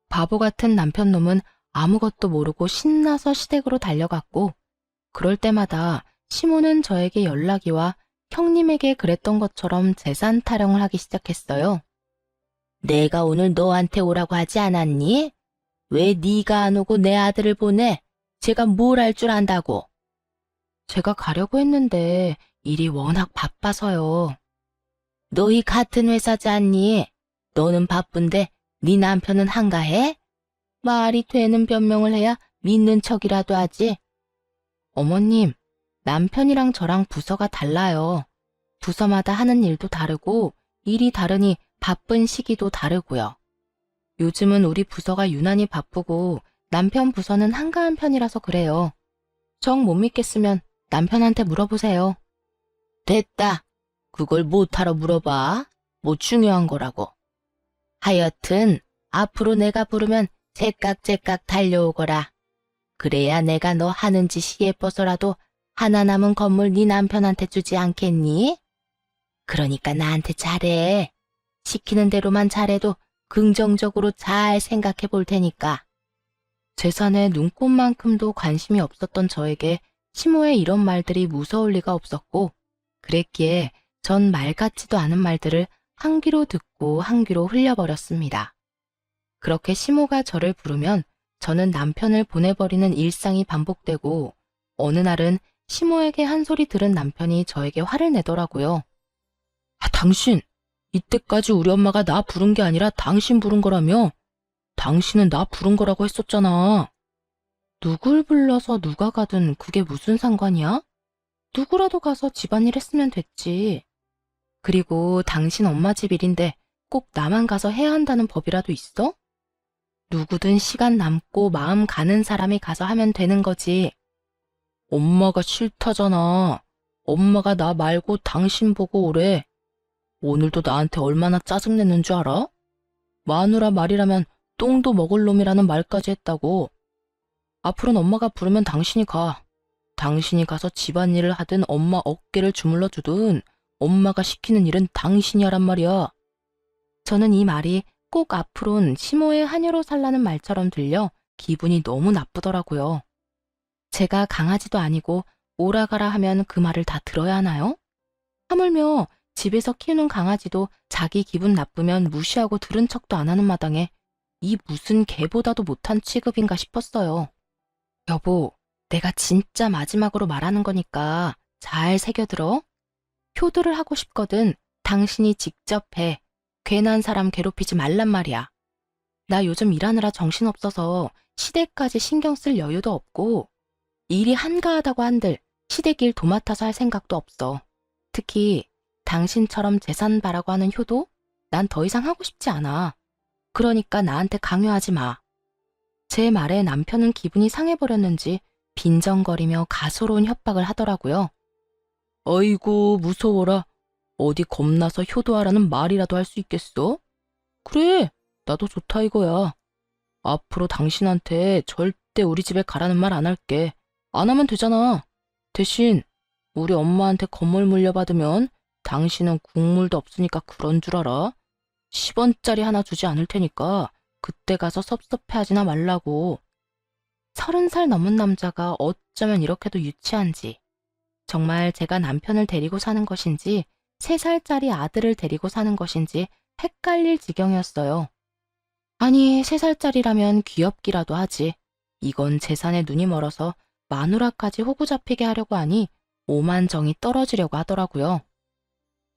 바보 같은 남편놈은 아무것도 모르고 신나서 시댁으로 달려갔고 그럴 때마다 시모는 저에게 연락이 와 형님에게 그랬던 것처럼 재산 타령을 하기 시작했어요. 내가 오늘 너한테 오라고 하지 않았니? 왜 네가 안 오고 내 아들을 보내? 제가 뭘 할 줄 안다고. 제가 가려고 했는데 일이 워낙 바빠서요. 너희 같은 회사지 않니? 너는 바쁜데 네 남편은 한가해? 말이 되는 변명을 해야 믿는 척이라도 하지. 어머님, 남편이랑 저랑 부서가 달라요. 부서마다 하는 일도 다르고 일이 다르니 바쁜 시기도 다르고요. 요즘은 우리 부서가 유난히 바쁘고 남편 부서는 한가한 편이라서 그래요. 정 못 믿겠으면 남편한테 물어보세요. 됐다. 그걸 못하러 물어봐. 뭐 중요한 거라고. 하여튼 앞으로 내가 부르면 제깍제깍 달려오거라. 그래야 내가 너 하는 짓이 예뻐서라도 하나 남은 건물 네 남편한테 주지 않겠니? 그러니까 나한테 잘해. 시키는 대로만 잘해도 긍정적으로 잘 생각해 볼 테니까. 재산에 눈꼽만큼도 관심이 없었던 저에게 시모의 이런 말들이 무서울 리가 없었고, 그랬기에 전 말 같지도 않은 말들을 한 귀로 듣고 한 귀로 흘려버렸습니다. 그렇게 시모가 저를 부르면 저는 남편을 보내버리는 일상이 반복되고, 어느 날은 시모에게 한 소리 들은 남편이 저에게 화를 내더라고요. 아, 당신! 이때까지 우리 엄마가 나 부른 게 아니라 당신 부른 거라며? 당신은 나 부른 거라고 했었잖아. 누굴 불러서 누가 가든 그게 무슨 상관이야? 누구라도 가서 집안일 했으면 됐지. 그리고 당신 엄마 집 일인데 꼭 나만 가서 해야 한다는 법이라도 있어? 누구든 시간 남고 마음 가는 사람이 가서 하면 되는 거지. 엄마가 싫다잖아. 엄마가 나 말고 당신 보고 오래. 오늘도 나한테 얼마나 짜증냈는 줄 알아? 마누라 말이라면 똥도 먹을 놈이라는 말까지 했다고. 앞으로는 엄마가 부르면 당신이 가. 당신이 가서 집안일을 하든 엄마 어깨를 주물러 주든 엄마가 시키는 일은 당신이 하란 말이야. 저는 이 말이 꼭 앞으론 시모의 하녀로 살라는 말처럼 들려 기분이 너무 나쁘더라고요. 제가 강아지도 아니고 오라가라 하면 그 말을 다 들어야 하나요? 하물며 집에서 키우는 강아지도 자기 기분 나쁘면 무시하고 들은 척도 안 하는 마당에 이 무슨 개보다도 못한 취급인가 싶었어요. 여보, 내가 진짜 마지막으로 말하는 거니까 잘 새겨들어. 효도를 하고 싶거든 당신이 직접 해. 괜한 사람 괴롭히지 말란 말이야. 나 요즘 일하느라 정신없어서 시댁까지 신경 쓸 여유도 없고 일이 한가하다고 한들 시댁 일 도맡아서 할 생각도 없어. 특히 당신처럼 재산 바라고 하는 효도? 난 더 이상 하고 싶지 않아. 그러니까 나한테 강요하지 마. 제 말에 남편은 기분이 상해버렸는지 빈정거리며 가소로운 협박을 하더라고요. 어이구 무서워라. 어디 겁나서 효도하라는 말이라도 할 수 있겠어? 그래, 나도 좋다 이거야. 앞으로 당신한테 절대 우리 집에 가라는 말 안 할게. 안 하면 되잖아. 대신 우리 엄마한테 건물 물려받으면 당신은 국물도 없으니까 그런 줄 알아? 10원짜리 하나 주지 않을 테니까 그때 가서 섭섭해하지나 말라고. 30살 넘은 남자가 어쩌면 이렇게도 유치한지. 정말 제가 남편을 데리고 사는 것인지 3살짜리 아들을 데리고 사는 것인지 헷갈릴 지경이었어요. 아니, 3살짜리라면 귀엽기라도 하지. 이건 재산에 눈이 멀어서 마누라까지 호구 잡히게 하려고 하니 오만정이 떨어지려고 하더라고요.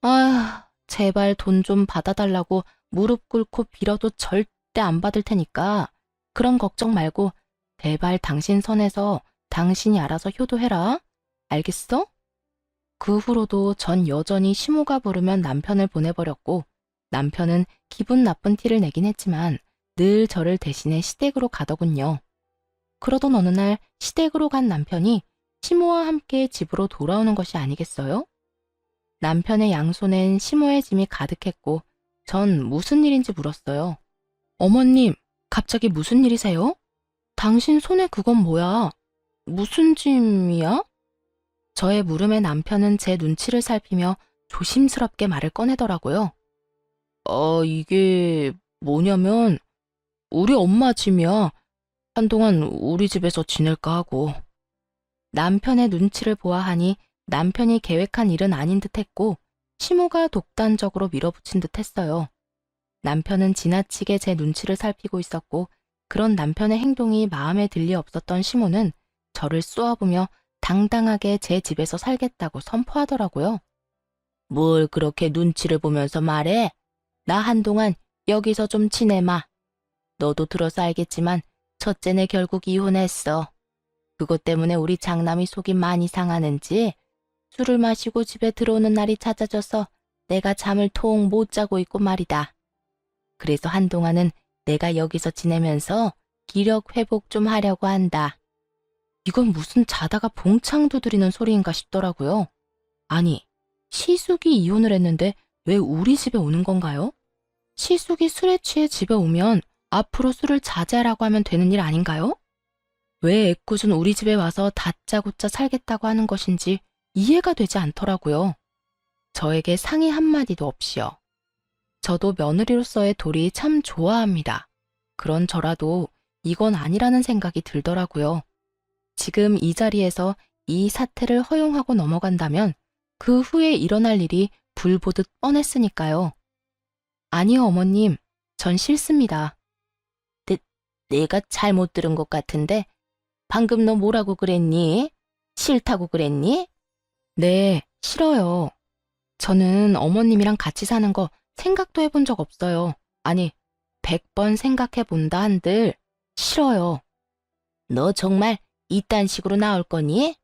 아휴, 제발 돈 좀 받아달라고 무릎 꿇고 빌어도 절대 안 받을 테니까 그런 걱정 말고 제발 당신 선에서 당신이 알아서 효도해라. 알겠어? 그 후로도 전 여전히 시모가 부르면 남편을 보내버렸고 남편은 기분 나쁜 티를 내긴 했지만 늘 저를 대신해 시댁으로 가더군요. 그러던 어느 날 시댁으로 간 남편이 시모와 함께 집으로 돌아오는 것이 아니겠어요? 남편의 양손엔 시모의 짐이 가득했고 전 무슨 일인지 물었어요. 어머님, 갑자기 무슨 일이세요? 당신 손에 그건 뭐야? 무슨 짐이야? 저의 물음에 남편은 제 눈치를 살피며 조심스럽게 말을 꺼내더라고요. 이게 뭐냐면 우리 엄마 짐이야. 한동안 우리 집에서 지낼까 하고. 남편의 눈치를 보아하니 남편이 계획한 일은 아닌 듯 했고 시모가 독단적으로 밀어붙인 듯 했어요. 남편은 지나치게 제 눈치를 살피고 있었고 그런 남편의 행동이 마음에 들 리 없었던 시모는 저를 쏘아보며 당당하게 제 집에서 살겠다고 선포하더라고요. 뭘 그렇게 눈치를 보면서 말해? 나 한동안 여기서 좀 지내마. 너도 들어서 알겠지만 첫째네 결국 이혼했어. 그것 때문에 우리 장남이 속이 많이 상하는지 술을 마시고 집에 들어오는 날이 잦아져서 내가 잠을 통 못 자고 있고 말이다. 그래서 한동안은 내가 여기서 지내면서 기력 회복 좀 하려고 한다. 이건 무슨 자다가 봉창 두드리는 소리인가 싶더라고요. 아니, 시숙이 이혼을 했는데 왜 우리 집에 오는 건가요? 시숙이 술에 취해 집에 오면 앞으로 술을 자제하라고 하면 되는 일 아닌가요? 왜 애꿎은 우리 집에 와서 다짜고짜 살겠다고 하는 것인지 이해가 되지 않더라고요. 저에게 상의 한마디도 없이요. 저도 며느리로서의 도리 참 좋아합니다. 그런 저라도 이건 아니라는 생각이 들더라고요. 지금 이 자리에서 이 사태를 허용하고 넘어간다면 그 후에 일어날 일이 불보듯 뻔했으니까요. 아니요, 어머님. 전 싫습니다. 내가 잘못 들은 것 같은데 방금 너 뭐라고 그랬니? 싫다고 그랬니? 네, 싫어요. 저는 어머님이랑 같이 사는 거 생각도 해본 적 없어요. 아니, 100번 생각해 본다 한들 싫어요. 너 정말 이딴 식으로 나올 거니?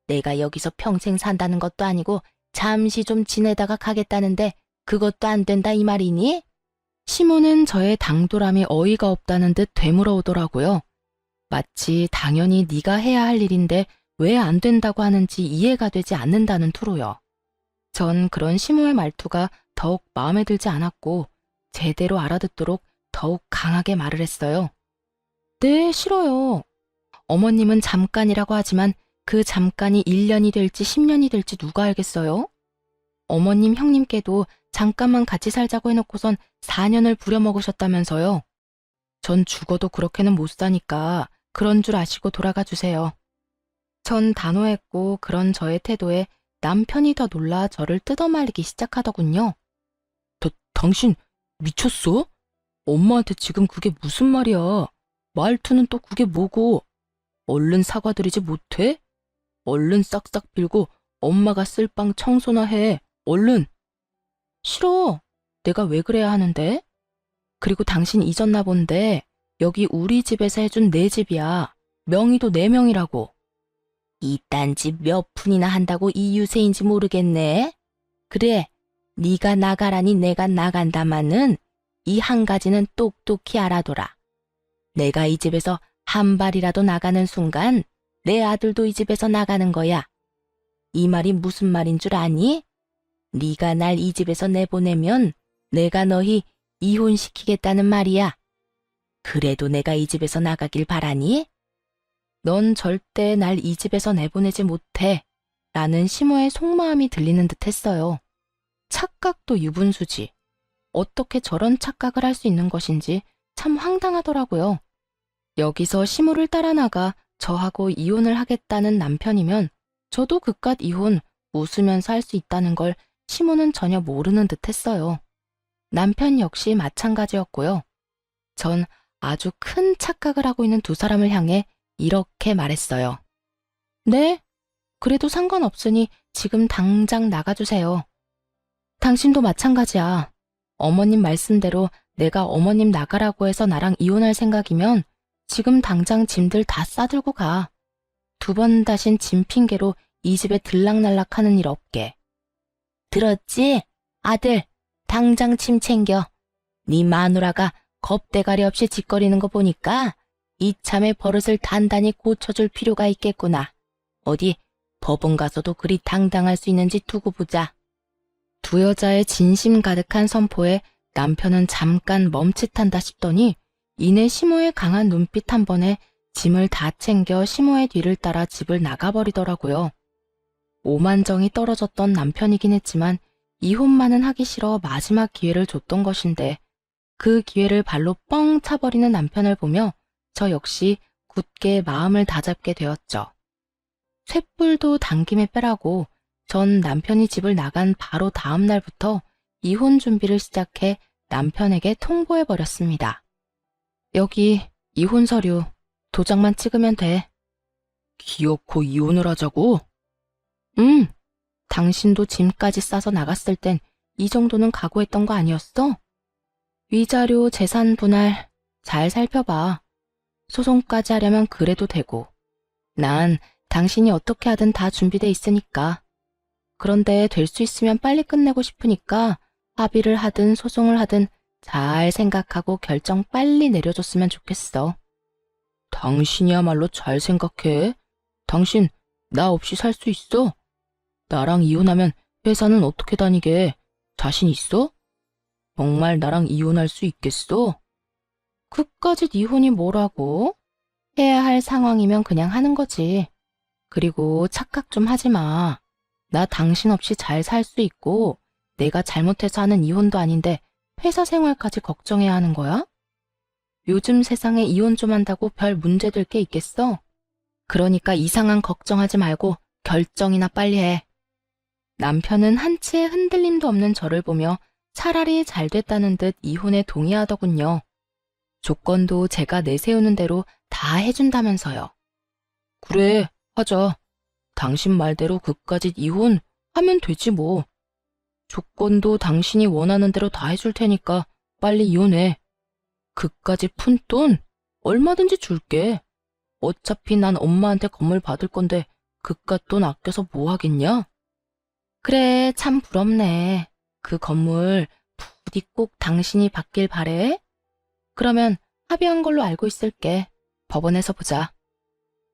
내가 여기서 평생 산다는 것도 아니고 잠시 좀 지내다가 가겠다는데 그것도 안 된다 이 말이니? 시모는 저의 당돌함이 어이가 없다는 듯 되물어오더라고요. 마치 당연히 네가 해야 할 일인데 왜 안 된다고 하는지 이해가 되지 않는다는 투로요. 전 그런 시모의 말투가 더욱 마음에 들지 않았고 제대로 알아듣도록 더욱 강하게 말을 했어요. 네, 싫어요. 어머님은 잠깐이라고 하지만 그 잠깐이 1년이 될지 10년이 될지 누가 알겠어요? 어머님 형님께도 잠깐만 같이 살자고 해놓고선 4년을 부려먹으셨다면서요. 전 죽어도 그렇게는 못 사니까 그런 줄 아시고 돌아가 주세요. 전 단호했고 그런 저의 태도에 남편이 더 놀라 저를 뜯어말리기 시작하더군요. 당신 미쳤어? 엄마한테 지금 그게 무슨 말이야? 말투는 또 그게 뭐고? 얼른 사과드리지 못해? 얼른 싹싹 빌고 엄마가 쓸 방 청소나 해. 얼른. 싫어. 내가 왜 그래야 하는데? 그리고 당신 잊었나 본데 여기 우리 집에서 해준 내 집이야. 명의도 내 명이라고. 이딴 집 몇 푼이나 한다고 이 유세인지 모르겠네. 그래, 네가 나가라니 내가 나간다마는 이 한 가지는 똑똑히 알아둬라. 내가 이 집에서 한 발이라도 나가는 순간 내 아들도 이 집에서 나가는 거야. 이 말이 무슨 말인 줄 아니? 네가 날 이 집에서 내보내면 내가 너희 이혼시키겠다는 말이야. 그래도 내가 이 집에서 나가길 바라니? 넌 절대 날 이 집에서 내보내지 못해. 라는 시모의 속마음이 들리는 듯 했어요. 착각도 유분수지. 어떻게 저런 착각을 할 수 있는 것인지 참 황당하더라고요. 여기서 시모를 따라 나가 저하고 이혼을 하겠다는 남편이면 저도 그깟 이혼 웃으면서 할 수 있다는 걸 시모는 전혀 모르는 듯 했어요. 남편 역시 마찬가지였고요. 전 아주 큰 착각을 하고 있는 두 사람을 향해 이렇게 말했어요. 네? 그래도 상관없으니 지금 당장 나가주세요. 당신도 마찬가지야. 어머님 말씀대로 내가 어머님 나가라고 해서 나랑 이혼할 생각이면 지금 당장 짐들 다 싸들고 가. 2번 다신 짐 핑계로 이 집에 들락날락하는 일 없게. 들었지? 아들, 당장 짐 챙겨. 네 마누라가 겁대가리 없이 짓거리는 거 보니까 이참에 버릇을 단단히 고쳐줄 필요가 있겠구나. 어디 법원 가서도 그리 당당할 수 있는지 두고 보자. 두 여자의 진심 가득한 선포에 남편은 잠깐 멈칫한다 싶더니 이내 시모의 강한 눈빛 한 번에 짐을 다 챙겨 시모의 뒤를 따라 집을 나가버리더라고요. 오만정이 떨어졌던 남편이긴 했지만 이혼만은 하기 싫어 마지막 기회를 줬던 것인데 그 기회를 발로 뻥 차버리는 남편을 보며 저 역시 굳게 마음을 다잡게 되었죠. 쇳불도 당김에 빼라고 전 남편이 집을 나간 바로 다음 날부터 이혼 준비를 시작해 남편에게 통보해버렸습니다. 여기 이혼 서류, 도장만 찍으면 돼. 기어코 이혼을 하자고? 응. 당신도 짐까지 싸서 나갔을 땐 이 정도는 각오했던 거 아니었어? 위자료, 재산 분할 잘 살펴봐. 소송까지 하려면 그래도 되고. 난 당신이 어떻게 하든 다 준비돼 있으니까. 그런데 될 수 있으면 빨리 끝내고 싶으니까 합의를 하든 소송을 하든 잘 생각하고 결정 빨리 내려줬으면 좋겠어. 당신이야말로 잘 생각해. 당신 나 없이 살 수 있어? 나랑 이혼하면 회사는 어떻게 다니게? 자신 있어? 정말 나랑 이혼할 수 있겠어? 그까짓 이혼이 뭐라고? 해야 할 상황이면 그냥 하는 거지. 그리고 착각 좀 하지 마. 나 당신 없이 잘 살 수 있고 내가 잘못해서 하는 이혼도 아닌데 회사 생활까지 걱정해야 하는 거야? 요즘 세상에 이혼 좀 한다고 별 문제될 게 있겠어? 그러니까 이상한 걱정하지 말고 결정이나 빨리 해. 남편은 한치의 흔들림도 없는 저를 보며 차라리 잘 됐다는 듯 이혼에 동의하더군요. 조건도 제가 내세우는 대로 다 해준다면서요. 그래, 하자. 당신 말대로 그까짓 이혼 하면 되지 뭐. 조건도 당신이 원하는 대로 다 해줄 테니까 빨리 이혼해. 그까짓 푼돈 얼마든지 줄게. 어차피 난 엄마한테 건물 받을 건데 그깟 돈 아껴서 뭐 하겠냐? 그래, 참 부럽네. 그 건물 부디 꼭 당신이 받길 바래. 그러면 합의한 걸로 알고 있을게. 법원에서 보자.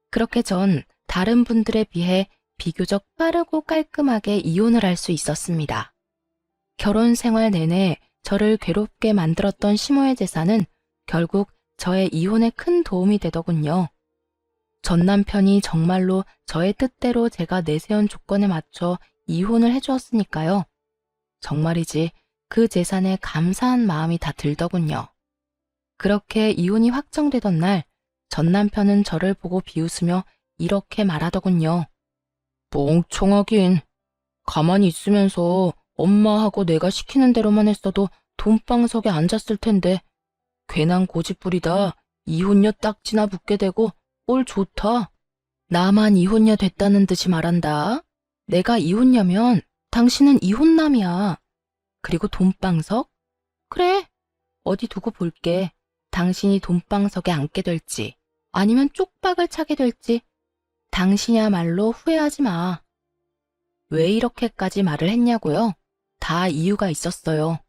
그렇게 전 다른 분들에 비해 비교적 빠르고 깔끔하게 이혼을 할 수 있었습니다. 결혼 생활 내내 저를 괴롭게 만들었던 시모의 재산은 결국 저의 이혼에 큰 도움이 되더군요. 전 남편이 정말로 저의 뜻대로 제가 내세운 조건에 맞춰 이혼을 해주었으니까요. 정말이지 그 재산에 감사한 마음이 다 들더군요. 그렇게 이혼이 확정되던 날, 전 남편은 저를 보고 비웃으며 이렇게 말하더군요. 멍청하긴. 가만히 있으면서 엄마하고 내가 시키는 대로만 했어도 돈방석에 앉았을 텐데 괜한 고집부리다 이혼녀 딱지나 붙게 되고 꼴 좋다. 나만 이혼녀 됐다는 듯이 말한다. 내가 이혼녀면 당신은 이혼남이야. 그리고 돈방석? 그래, 어디 두고 볼게. 당신이 돈방석에 앉게 될지 아니면 쪽박을 차게 될지 당신이야말로 후회하지 마. 왜 이렇게까지 말을 했냐고요? 다 이유가 있었어요.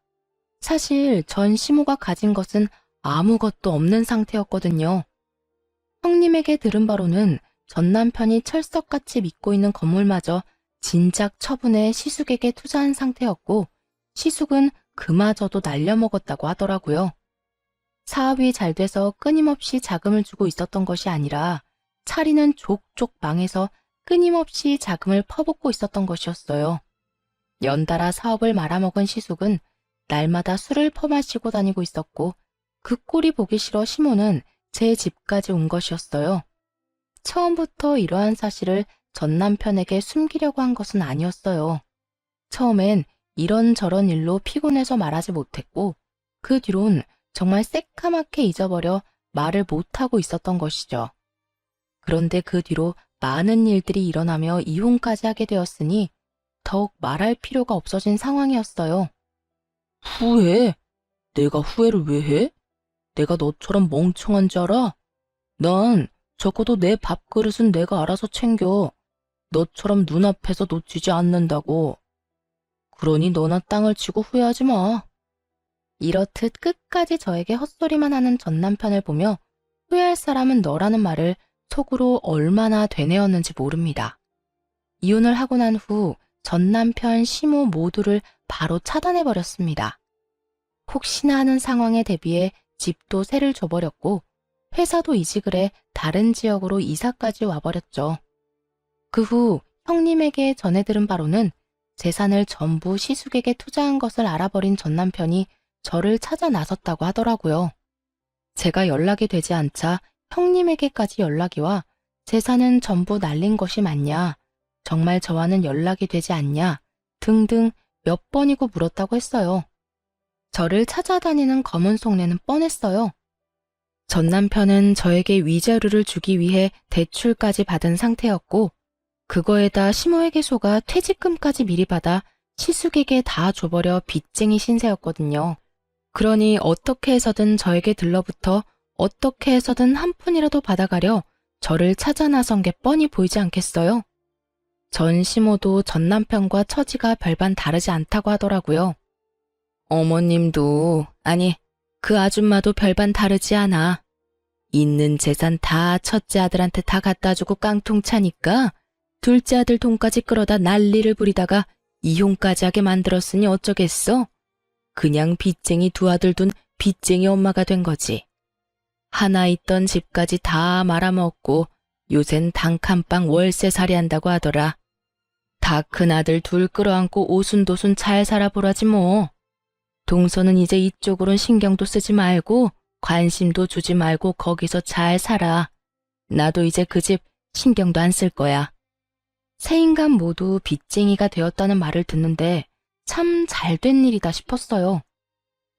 사실 전 시모가 가진 것은 아무것도 없는 상태였거든요. 형님에게 들은 바로는 전 남편이 철석같이 믿고 있는 건물마저 진작 처분해 시숙에게 투자한 상태였고 시숙은 그마저도 날려먹었다고 하더라고요. 사업이 잘 돼서 끊임없이 자금을 주고 있었던 것이 아니라 차리는 족족 망해서 끊임없이 자금을 퍼붓고 있었던 것이었어요. 연달아 사업을 말아먹은 시숙은 날마다 술을 퍼마시고 다니고 있었고 그 꼴이 보기 싫어 시모는 제 집까지 온 것이었어요. 처음부터 이러한 사실을 전 남편에게 숨기려고 한 것은 아니었어요. 처음엔 이런저런 일로 피곤해서 말하지 못했고 그 뒤론 정말 새까맣게 잊어버려 말을 못하고 있었던 것이죠. 그런데 그 뒤로 많은 일들이 일어나며 이혼까지 하게 되었으니 더욱 말할 필요가 없어진 상황이었어요. 후회? 내가 후회를 왜 해? 내가 너처럼 멍청한 줄 알아? 난 적어도 내 밥그릇은 내가 알아서 챙겨. 너처럼 눈앞에서 놓치지 않는다고. 그러니 너나 땅을 치고 후회하지 마. 이렇듯 끝까지 저에게 헛소리만 하는 전 남편을 보며 후회할 사람은 너라는 말을 속으로 얼마나 되뇌었는지 모릅니다. 이혼을 하고 난 후 전 남편, 시모 모두를 바로 차단해버렸습니다. 혹시나 하는 상황에 대비해 집도 세를 줘버렸고 회사도 이직을 해 다른 지역으로 이사까지 와버렸죠. 그 후 형님에게 전해 들은 바로는 재산을 전부 시숙에게 투자한 것을 알아버린 전 남편이 저를 찾아 나섰다고 하더라고요. 제가 연락이 되지 않자 형님에게까지 연락이 와 재산은 전부 날린 것이 맞냐, 정말 저와는 연락이 되지 않냐 등등 몇 번이고 물었다고 했어요. 저를 찾아다니는 검은 속내는 뻔했어요. 전 남편은 저에게 위자료를 주기 위해 대출까지 받은 상태였고, 그거에다 심호회계소가 퇴직금까지 미리 받아 시숙에게 다 줘버려 빚쟁이 신세였거든요. 그러니 어떻게 해서든 저에게 들러붙어 어떻게 해서든 한 푼이라도 받아가려 저를 찾아 나선 게 뻔히 보이지 않겠어요? 전 시모도 전 남편과 처지가 별반 다르지 않다고 하더라고요. 어머님도, 아니, 그 아줌마도 별반 다르지 않아. 있는 재산 다 첫째 아들한테 다 갖다 주고 깡통 차니까 둘째 아들 돈까지 끌어다 난리를 부리다가 이혼까지 하게 만들었으니 어쩌겠어? 그냥 빚쟁이 두 아들 둔 빚쟁이 엄마가 된 거지. 하나 있던 집까지 다 말아먹고 요샌 단칸방 월세살이 한다고 하더라. 다 큰 아들 둘 끌어안고 오순도순 잘 살아보라지 뭐. 동서는 이제 이쪽으론 신경도 쓰지 말고 관심도 주지 말고 거기서 잘 살아. 나도 이제 그 집 신경도 안 쓸 거야. 세 인간 모두 빚쟁이가 되었다는 말을 듣는데 참 잘된 일이다 싶었어요.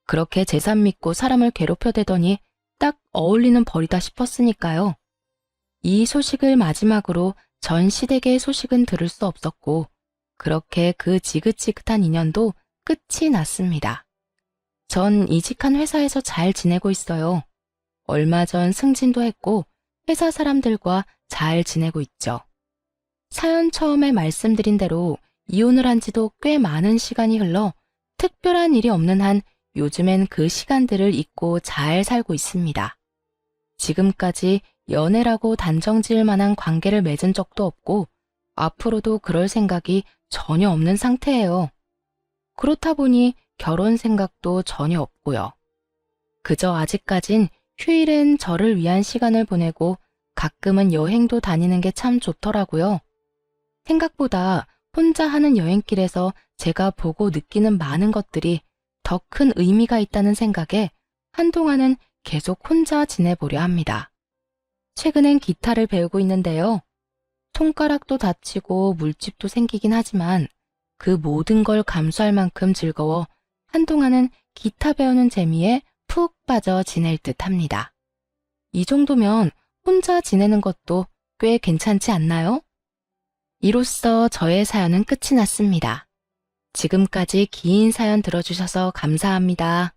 그렇게 재산 믿고 사람을 괴롭혀대더니 딱 어울리는 벌이다 싶었으니까요. 이 소식을 마지막으로 전 시댁의 소식은 들을 수 없었고, 그렇게 그 지긋지긋한 인연도 끝이 났습니다. 전 이직한 회사에서 잘 지내고 있어요. 얼마 전 승진도 했고 회사 사람들과 잘 지내고 있죠. 사연 처음에 말씀드린 대로 이혼을 한 지도 꽤 많은 시간이 흘러 특별한 일이 없는 한 요즘엔 그 시간들을 잊고 잘 살고 있습니다. 지금까지 연애라고 단정 지을 만한 관계를 맺은 적도 없고 앞으로도 그럴 생각이 전혀 없는 상태예요. 그렇다 보니 결혼 생각도 전혀 없고요. 그저 아직까진 휴일엔 저를 위한 시간을 보내고 가끔은 여행도 다니는 게 참 좋더라고요. 생각보다 혼자 하는 여행길에서 제가 보고 느끼는 많은 것들이 더 큰 의미가 있다는 생각에 한동안은 계속 혼자 지내보려 합니다. 최근엔 기타를 배우고 있는데요. 손가락도 다치고 물집도 생기긴 하지만 그 모든 걸 감수할 만큼 즐거워 한동안은 기타 배우는 재미에 푹 빠져 지낼 듯 합니다. 이 정도면 혼자 지내는 것도 꽤 괜찮지 않나요? 이로써 저의 사연은 끝이 났습니다. 지금까지 긴 사연 들어주셔서 감사합니다.